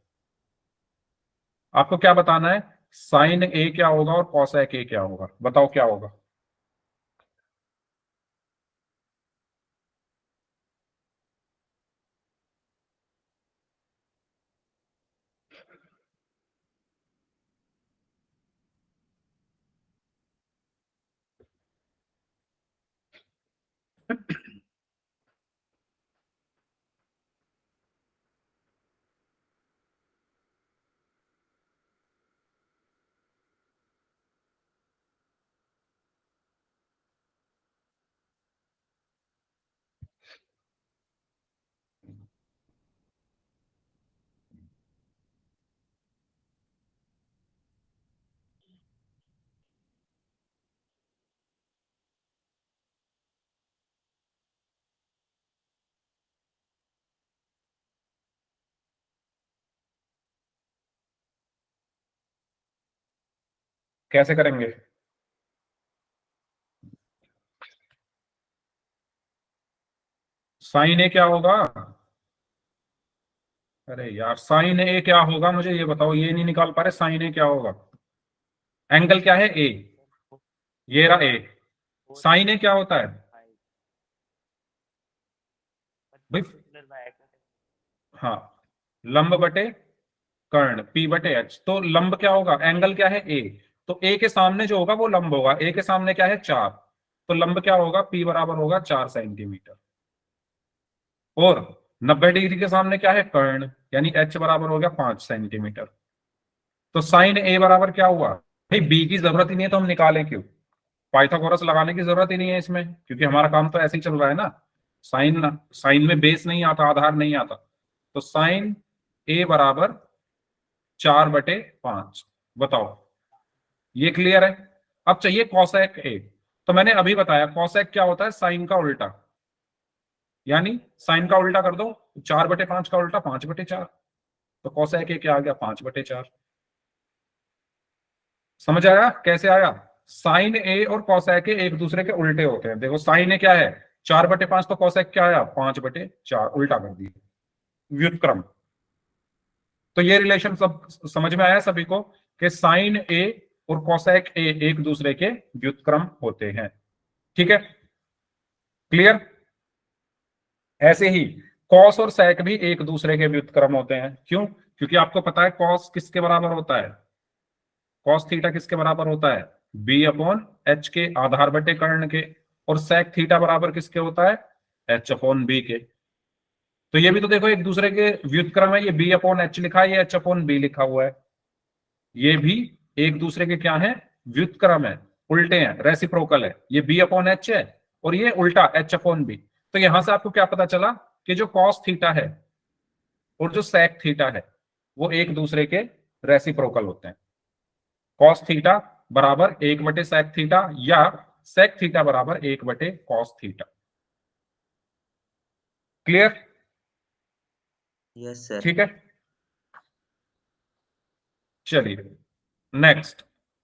आपको क्या बताना है? साइन ए क्या होगा और कॉसेक ए क्या होगा, बताओ क्या होगा? कैसे करेंगे? साइन ए क्या होगा? अरे यार साइन ए क्या होगा मुझे ये बताओ, ये नहीं निकाल पा रहे। साइन ए क्या होगा? एंगल क्या है? ए, ये रहा ए। साइन ए क्या होता है भाई? हाँ, लंब बटे कर्ण, पी बटे एच। तो लंब क्या होगा? एंगल क्या है? ए। तो ए के सामने जो होगा वो लंब होगा। ए के सामने क्या है? 4। तो लंब क्या होगा? पी बराबर होगा 4 सेंटीमीटर। और 90 डिग्री के सामने क्या है? कर्ण, यानी एच बराबर हो गया 5 सेंटीमीटर। तो साइन ए बराबर क्या हुआ भाई? बी की जरूरत ही नहीं है तो हम निकालें क्यों? पाइथागोरस लगाने की जरूरत ही नहीं है इसमें, क्योंकि हमारा काम तो ऐसे ही चल रहा है ना। साइन साइन में बेस नहीं आता, आधार नहीं आता। तो साइन ए बराबर 4/5। बताओ, ये क्लियर है? अब चाहिए कॉसेक ए। तो मैंने अभी बताया कॉसेक क्या होता है? साइन का उल्टा, यानी साइन का उल्टा कर दो, 4/5 का उल्टा 5/4। तो कॉसेक ए क्या आ गया? 5/4। समझ आया कैसे आया? साइन ए और कॉसेक ए एक दूसरे के उल्टे होते हैं। देखो साइन ए क्या है? 4/5। तो कॉसेक क्या आया? 5/4, उल्टा कर दिया, व्युत्क्रम। तो ये रिलेशन सब समझ में आया सभी को कि साइन ए और कॉसेक ए एक दूसरे के व्युत्क्रम होते हैं। ठीक है, क्लियर? ऐसे ही कॉस और सेक भी एक दूसरे के व्युत्क्रम होते हैं। क्यों? क्योंकि आपको पता है कॉस किसके बराबर होता है? कॉस थीटा किसके बराबर होता है? बी अपॉन एच के, आधार बटे कर्ण के। और सेक थीटा बराबर किसके होता है? एच अपॉन बी के। तो ये भी तो देखो एक दूसरे के व्युत्क्रम है। ये बी अपॉन एच लिखा है, ये एच अपॉन बी लिखा हुआ है। ये भी एक दूसरे के क्या है? व्युत्क्रम है, उल्टे हैं, रेसिप्रोकल है। ये बी अपॉन एच है और ये उल्टा एच अपॉन बी। तो यहां से आपको क्या पता चला कि जो कॉस थीटा है और जो सेक थीटा है वो एक दूसरे के रेसिप्रोकल होते हैं। कॉस थीटा बराबर 1/सेक थीटा, या सेक थीटा बराबर 1/कॉस थीटा। क्लियर? Yes sir. ठीक है, चलिए नेक्स्ट।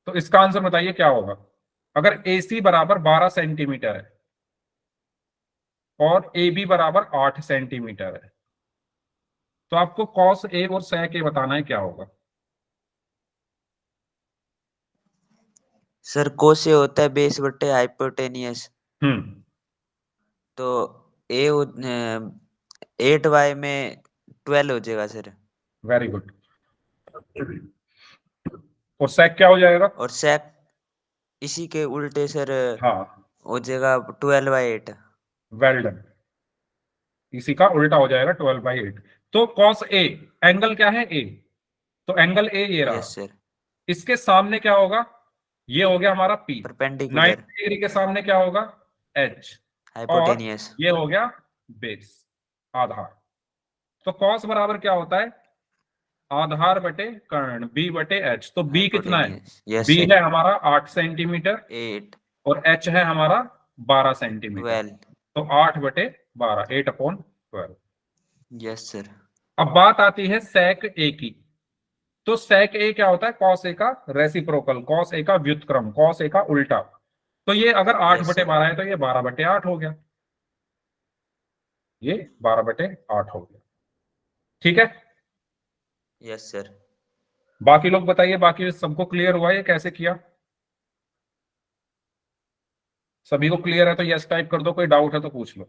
तो इसका आंसर बताइए क्या होगा? अगर AC बराबर 12 सेंटीमीटर है और AB बराबर 8 सेंटीमीटर है, तो आपको कॉस ए और सेक ए बताना है क्या होगा? सर कोसे होता है बेस बटे हाइपोटेनियस। हम्म, तो ए 8y में 12 हो जाएगा सर। Very good. और सेक क्या हो जाएगा? और सेक इसी के उल्टे सर हाँ, हो जाएगा 12/8। Well done. इसी का उल्टा हो जाएगा 12/8। तो कॉस ए, एंगल क्या है? ए। तो एंगल ए ये रहा। Yes sir. इसके सामने क्या होगा? ये हो गया हमारा पी। 90 परपेंडिकुलर डिग्री के सामने क्या होगा? एच। और हाइपोटेनियस। ये हो गया बेस, आधार। तो कॉस बराबर क्या होता है? आधार बटे कर्ण, बी बटे एच। तो बी कितना है? Hypotenuse yes B sir. है हमारा 8 सेंटीमीटर 8 और एच है हमारा 12 सेंटीमीटर। 12 तो 8/12, 8/12। Yes sir. अब बात आती है सेक ए की। तो सेक ए क्या होता है? कॉस ए का रेसिप्रोकल, कॉस ए का व्युत्क्रम, कॉस ए का उल्टा। तो ये अगर आठ यस बटे सर। बारह है तो ये 12/8 हो गया। ये 12/8 हो गया। ठीक है, यस सर। बाकी लोग बताइए, बाकी सबको क्लियर हुआ ये कैसे किया? सभी को क्लियर है तो यस टाइप कर दो, कोई डाउट है तो पूछ लो।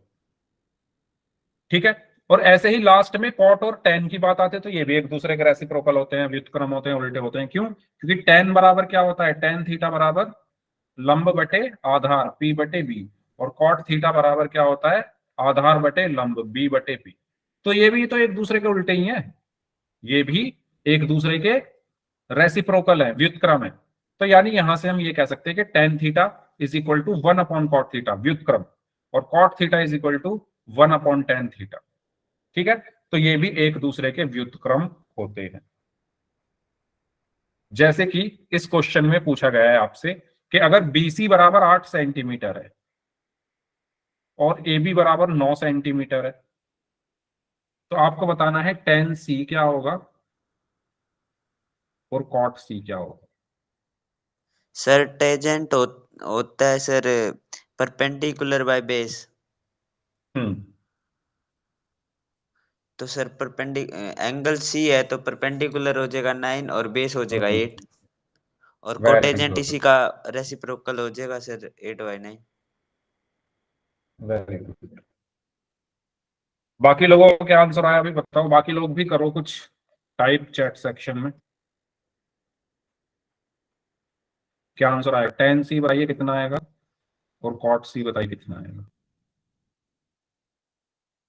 ठीक है, और ऐसे ही लास्ट में कॉट और टेन की बात आते तो ये भी एक दूसरे के रेसिप्रोकल होते हैं, व्युत्क्रम होते हैं, उल्टे होते हैं। क्यों? क्योंकि टेन बराबर क्या होता है? टेन थीटा बराबर लंब बटे आधार पी बटे बी। और कॉट थीटा बराबर क्या होता है? आधार बटे लंब बी बटे पी। तो ये भी तो एक दूसरे के उल्टे ही हैं, ये भी एक दूसरे के रेसिप्रोकल है, व्युत्क्रम है। तो यानी यहां से हम ये कह सकते हैं कि tan theta is equal to 1/कॉट थीटा, व्युत्क्रम। और cot theta is equal to 1/टेन थीटा। ठीक है, तो ये भी एक दूसरे के व्युत्क्रम होते हैं। जैसे कि इस क्वेश्चन में पूछा गया है आपसे कि अगर BC बराबर 8 सेंटीमीटर है और AB बराबर 9 सेंटीमीटर है, तो आपको बताना है टेन C क्या होगा और कॉट C क्या होगा। सर टेंजेंट होता है सर परपेंडिकुलर बाय बेस। हम्म, तो सर एंगल सी है तो परपेंडिकुलर हो जाएगा 9 और बेस हो जाएगा 8। और Very कोटेजेंट good. इसी का रेसिप्रोकल हो जाएगा सर 8/9। Very good. बाकी लोगों को क्या आंसर आया अभी बताओ, बाकी लोग भी करो कुछ टाइप चैट सेक्शन में। क्या आंसर आया? tan c बताइए कितना आएगा, और cot c बताइए कितना आएगा।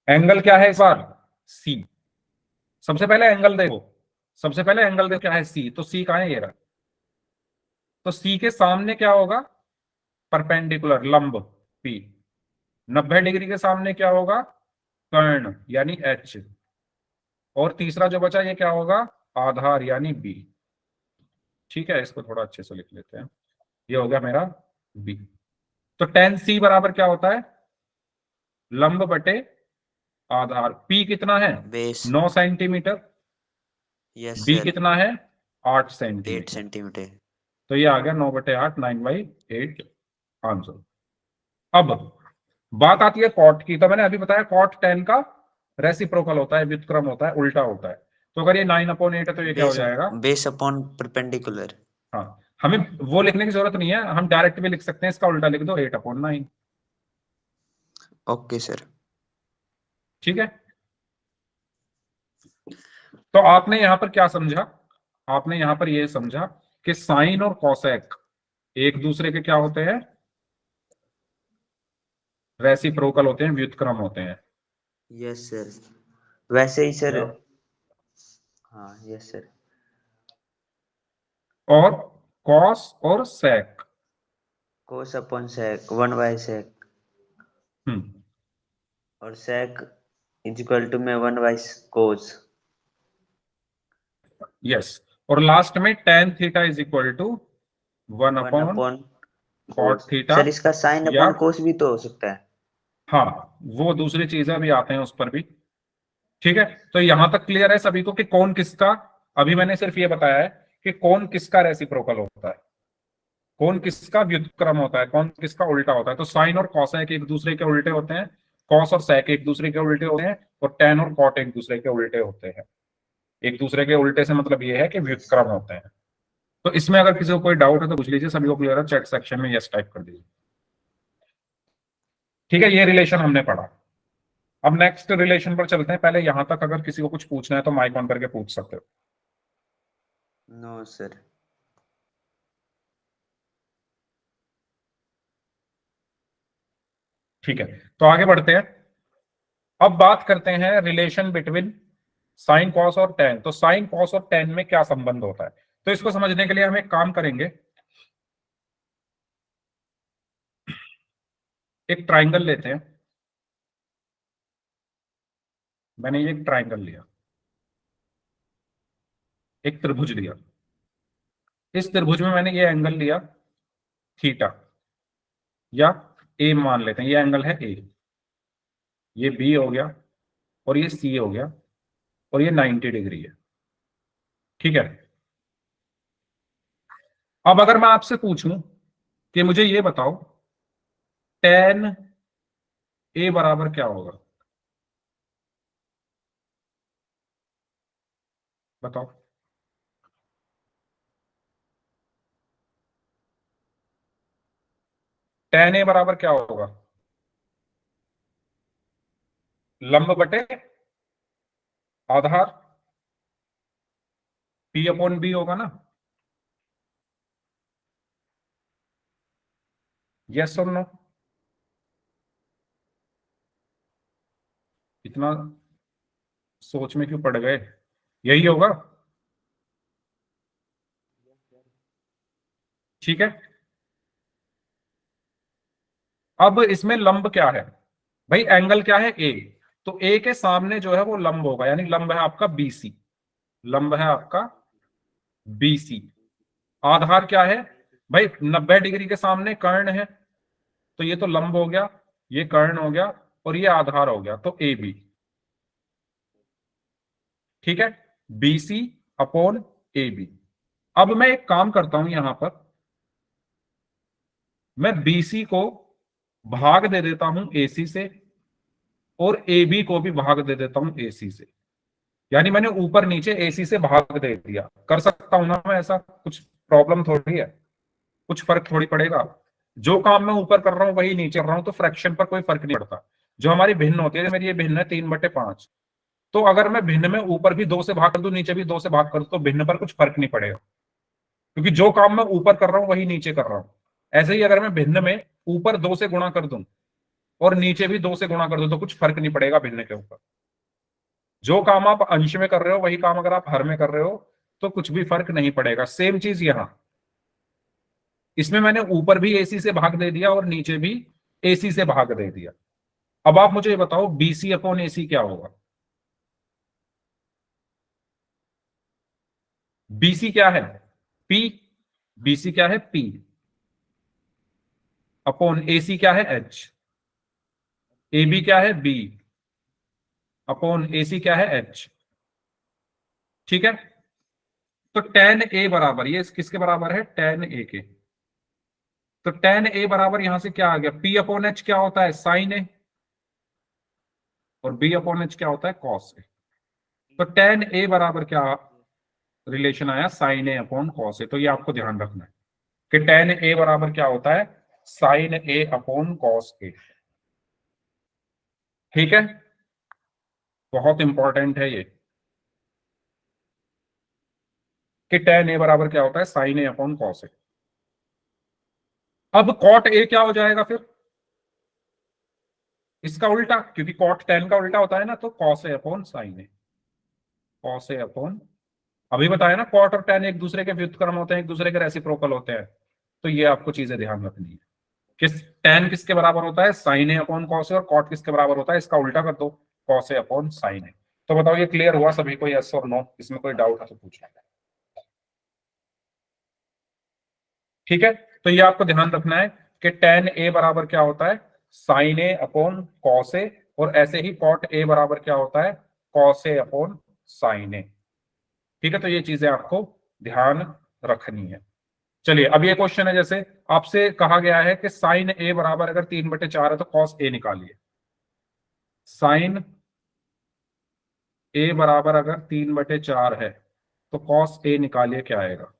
एंगल क्या है इस बार? c। सबसे पहले एंगल देखो, सबसे पहले एंगल देखो क्या है c, तो c कहाँ है? ये रहा। तो c के सामने क्या होगा? परपेंडिकुलर, लंब p। 90 डिग्री के सामने क्या होगा? कर्ण यानी h। और तीसरा जो बचा ये क्या होगा? आधार यानी b। ठीक है, इसको थोड़ा अच्छे से लिख लेते हैं। ये हो गया मेरा b। तो tan c बराबर क्या होता है? लंब बटे आधार। p कितना है? Base. 9 centimetre. Yes b sir, कितना है? 8 8 सेंटीमीटर। सेंटीमीटर। तो ये आ गया 9/8, 9/8 आंसर। अब बात आती है कॉट की। तो मैंने अभी बताया कॉट 10 का रेसिप्रोकल होता है, व्युत्क्रम होता है, उल्टा होता है। तो अगर ये 9/8 है तो ये क्या हो जाएगा? Base upon perpendicular. हाँ, हमें वो लिखने की जरूरत नहीं है, हम डायरेक्ट भी लिख सकते हैं, इसका उल्टा लिख दो 8/9। Okay sir. ठीक है, तो आपने यहां पर क्या समझा? आपने यहां पर ये समझा कि साइन और कॉसेक एक दूसरे के क्या होते हैं? रेसिप्रोकल होते हैं, व्युत्क्रम होते हैं। यस सर, वैसे ही सर। हाँ यस सर। और कॉस और सेक। कोस अपॉन सेक 1/sec, हम्म, और सेक इक्वल टू में 1/cos। यस। और लास्ट में tan theta is equal to 1 1 upon upon cot cos. Theta. Sir इसका साइन या अपॉन कोस भी तो हो सकता है। हाँ, वो दूसरी चीजें भी आते हैं उस पर भी। ठीक है, तो यहां तक क्लियर है सभी को कि कौन किसका? अभी मैंने सिर्फ ये बताया है कि कौन किसका रेसिप्रोकल होता है, कौन किसका व्युत्क्रम होता है, कौन किसका उल्टा होता है। तो साइन और कॉसेक एक दूसरे के उल्टे होते हैं, कॉस और सेक एक दूसरे के उल्टे होते हैं, और tan और कॉट एक दूसरे के उल्टे होते हैं। एक दूसरे के उल्टे से मतलब ये है कि व्युत्क्रम होते हैं। तो इसमें अगर किसी को कोई डाउट है तो पूछ लीजिए, सभी को क्लियर है? चैट सेक्शन में यस टाइप कर दीजिए। ठीक है, ये रिलेशन हमने पढ़ा। अब नेक्स्ट रिलेशन पर चलते हैं। पहले यहां तक अगर किसी को कुछ पूछना है तो माइक ऑन करके पूछ सकते हो। No sir. ठीक है, तो आगे बढ़ते हैं। अब बात करते हैं रिलेशन बिटवीन साइन कॉस और tan। तो साइन कॉस और tan में क्या संबंध होता है? तो इसको समझने के लिए हम एक काम करेंगे। एक ट्राइंगल लेते हैं। मैंने ये एक ट्राइंगल लिया, एक त्रिभुज लिया। इस त्रिभुज में मैंने ये एंगल लिया थीटा, या ए मान लेते हैं, ये एंगल है ए, ये बी हो गया, और ये सी हो गया, और ये 90 डिग्री है। ठीक है, अब अगर मैं आपसे पूछूं कि मुझे ये बताओ tan ए बराबर क्या होगा, बताओ। tan ए बराबर क्या होगा? लंब बटे आधार, P/B होगा ना? यस और नो? इतना सोच में क्यों पड़ गए? यही होगा। ठीक है, अब इसमें लंब क्या है भाई? एंगल क्या है? ए। तो ए के सामने जो है वो लंब होगा, यानी लंब है आपका BC। लंब है आपका BC। आधार क्या है भाई? 90 डिग्री के सामने कर्ण है, तो ये तो लंब हो गया, ये कर्ण हो गया, और ये आधार हो गया, तो AB। ठीक है, BC अपॉन AB। अब मैं एक काम करता हूं, यहां पर मैं BC को भाग दे देता हूं AC से, और AB को भी भाग दे देता हूं AC से। यानी मैंने ऊपर नीचे AC से भाग दे दिया। कर सकता हूं ना मैं ऐसा कुछ? प्रॉब्लम थोड़ी है, कुछ फर्क थोड़ी पड़ेगा। जो काम मैं ऊपर कर रहा हूँ वही नीचे कर रहा हूँ, तो फ्रैक्शन पर कोई फर्क नहीं पड़ता। जो हमारी भिन्न होती है, मेरी ये भिन्न है 3/5, तो अगर मैं भिन्न में ऊपर भी 2 से भाग कर दूं, नीचे भी 2 से भाग कर दूं, तो भिन्न पर कुछ फर्क नहीं पड़ेगा, क्योंकि जो काम मैं ऊपर कर रहा हूं वही नीचे कर रहा हूं। ऐसे ही अगर मैं भिन्न में ऊपर 2 से गुणा कर दूं और नीचे भी 2 से गुणा कर दूं, तो कुछ फर्क नहीं पड़ेगा भिन्न के ऊपर। जो काम आप अंश में कर रहे हो वही काम अगर आप हर में कर रहे हो, तो कुछ भी फर्क नहीं पड़ेगा। सेम चीज यहां, इसमें मैंने ऊपर भी AC से भाग दे दिया और नीचे भी AC से भाग दे दिया। अब आप मुझे बताओ BC/AC क्या होगा? BC क्या है? P। BC क्या है? P अपॉन AC क्या है? H। AB क्या है? B अपॉन AC क्या है? H। ठीक है, तो tan A बराबर, ये किसके बराबर है? tan A के। तो tan A बराबर यहां से क्या आ गया? P अपॉन H क्या होता है? sin A, और B अपॉन H क्या होता है? cos A। तो tan A बराबर क्या रिलेशन आया? sin A upon cos A। तो ये आपको ध्यान रखना है कि tan A बराबर क्या होता है? sin A upon cos A। ठीक है, बहुत इंपॉर्टेंट है ये कि tan A बराबर क्या होता है? sin A upon cos A। अब cot A क्या हो जाएगा फिर? इसका उल्टा, क्योंकि cot tan का उल्टा होता है ना, तो cos A upon sin A। cos A upon, अभी बताया ना cot और tan एक दूसरे के व्युत्क्रम होते हैं, एक दूसरे के रेसिप्रोकल होते हैं। तो ये आपको चीजें ध्यान रखनी है। tan किसके बराबर होता है? sin A upon cos A, और cot किसके बराबर होता है? इसका उल्टा कर दो, cos A upon sin A। तो बताओ ये क्लियर हुआ सभी को? यस और नो? इसमें कोई डाउट है तो पूछना। ठीक है, तो ये आपको ध्यान रखना है कि tan A बराबर क्या होता है? sin A upon cos A, और ऐसे ही cot A बराबर क्या होता है? cos A upon sin A। ठीक है, तो ये चीजें आपको ध्यान रखनी है। चलिए, अब ये क्वेश्चन है, जैसे आपसे कहा गया है कि sin A बराबर अगर 3/4 है तो cos A निकालिए। sin A बराबर अगर 3/4 है तो cos A निकालिए, क्या आएगा?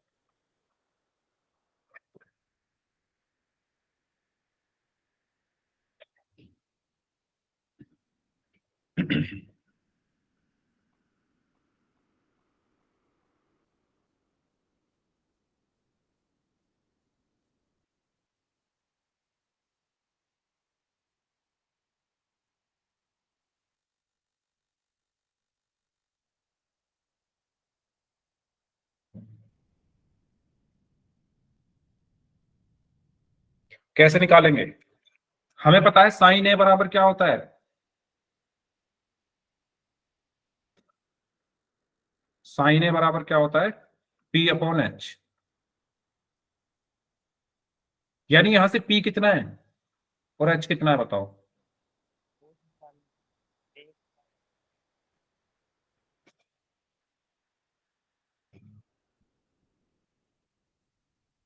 कैसे निकालेंगे? हमें पता है sin A बराबर क्या होता है? sin A बराबर क्या होता है? P upon H। यानी यहां से P कितना है और H कितना है, बताओ?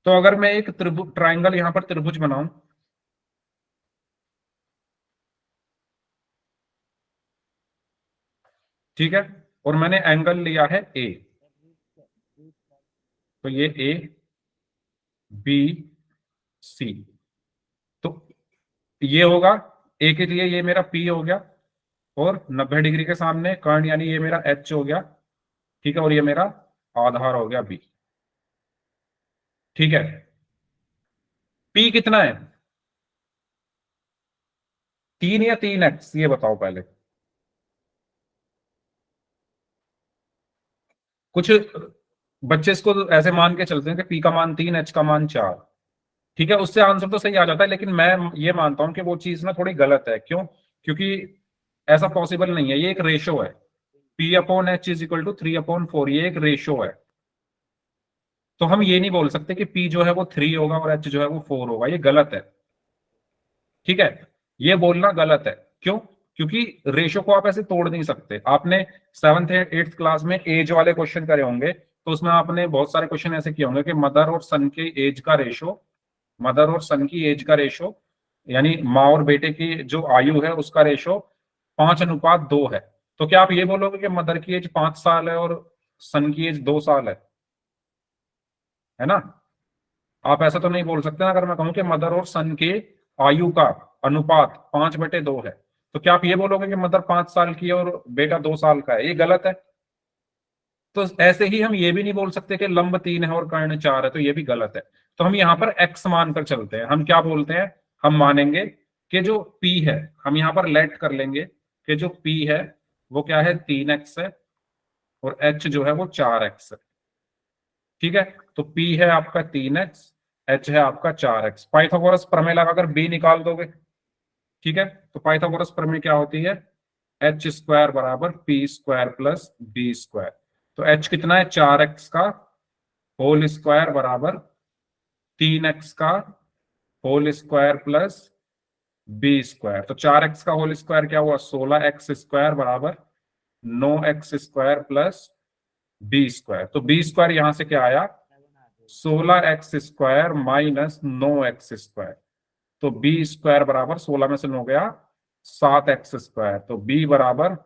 तो अगर मैं एक ट्राइंगल यहां पर त्रिभुज बनाऊं, ठीक है, और मैंने एंगल लिया है A, तो ये A B C, तो ये होगा A के लिए, ये मेरा P हो गया, और 90 डिग्री के सामने कर्ण, यानी ये मेरा H हो गया। ठीक है, और ये मेरा आधार हो गया B। ठीक है, P कितना है? 3 या 3x, ये बताओ पहले। कुछ बच्चे इसको ऐसे मान के चलते हैं कि P का मान 3, H का मान 4। ठीक है, उससे आंसर तो सही आ जाता है, लेकिन मैं ये मानता हूं कि वो चीज ना थोड़ी गलत है। क्यों? क्योंकि ऐसा पॉसिबल नहीं है, ये एक रेशो है। P/H इज इक्वल टू 3/4, ये एक रेशो है। तो हम ये नहीं बोल सकते कि P जो है वो 3 होगा और H जो है वो 4 होगा, ये गलत है। ठीक है, ये बोलना गलत है। क्यों? क्योंकि रेशो को आप ऐसे तोड़ नहीं सकते। आपने 7th 8th क्लास में एज वाले क्वेश्चन करे होंगे, तो उसमें आपने बहुत सारे क्वेश्चन ऐसे किए होंगे कि मदर और सन के एज का रेशो, मदर और सन की एज का रेशो, यानी माँ और बेटे की जो आयु है उसका रेशो 5:2 है। तो क्या आप ये बोलोगे कि मदर की एज 5 साल है और सन की एज 2 साल है? है ना। आप ऐसा तो नहीं बोल सकते ना, अगर मैं कहूं कि मदर और सन के आयु का अनुपात 5/2 है, तो क्या आप ये बोलोगे कि मदर 5 साल की है और बेटा 2 साल का है? ये गलत है। तो ऐसे ही हम ये भी नहीं बोल सकते कि लंब 3 है और कर्ण 4 है, तो ये भी गलत है। तो हम यहाँ पर x मानकर चलते हैं। हम क्या बोलते हैं, हम मानेंगे कि जो p है, हम यहाँ पर लेट कर लेंगे कि जो p है वो क्या है, 3x है, और h जो है वो 4x है। ठीक है, तो p है आपका 3x, h है आपका 4x। पाइथागोरस प्रमेय लगाकर b निकाल दोगे। ठीक है, तो पाइथागोरस प्रमेय क्या होती है, एच स्क्वायर बराबर P square plus B square. तो h कितना है, 4x का होल स्क्वायर बराबर 3x का whole square plus B square. तो 4x का होल स्क्वायर क्या हुआ, 16x स्क्वायर बराबर 9x square plus B square. तो बी स्क्वायर यहां से क्या आया, 16x square minus 9x square. तो बी स्क्वायर बराबर 16 में से 9 गया 7x स्क्वायर। तो b बराबर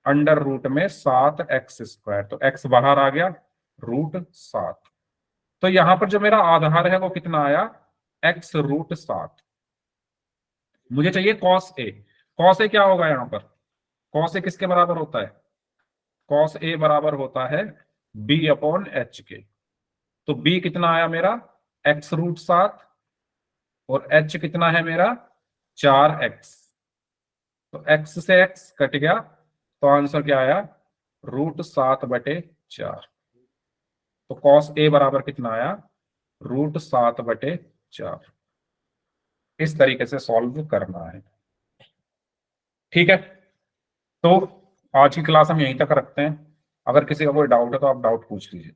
अंडर रूट में 7x स्क्वायर। तो x बाहर आ गया, √7। तो यहां पर जो मेरा आधार है वो कितना आया, x √7। मुझे चाहिए cos a। cos a क्या होगा यहां पर, cos a किसके बराबर होता है, cos a बराबर होता है b/h के। तो b कितना आया मेरा, x √7, और h कितना है मेरा 4x। तो x से x कट गया, तो आंसर क्या आया, √7/4। तो cos a बराबर कितना आया, √7/4। इस तरीके से सॉल्व करना है। ठीक है, तो आज की क्लास हम यहीं तक रखते हैं। अगर किसी का कोई डाउट है तो आप डाउट पूछ लीजिए।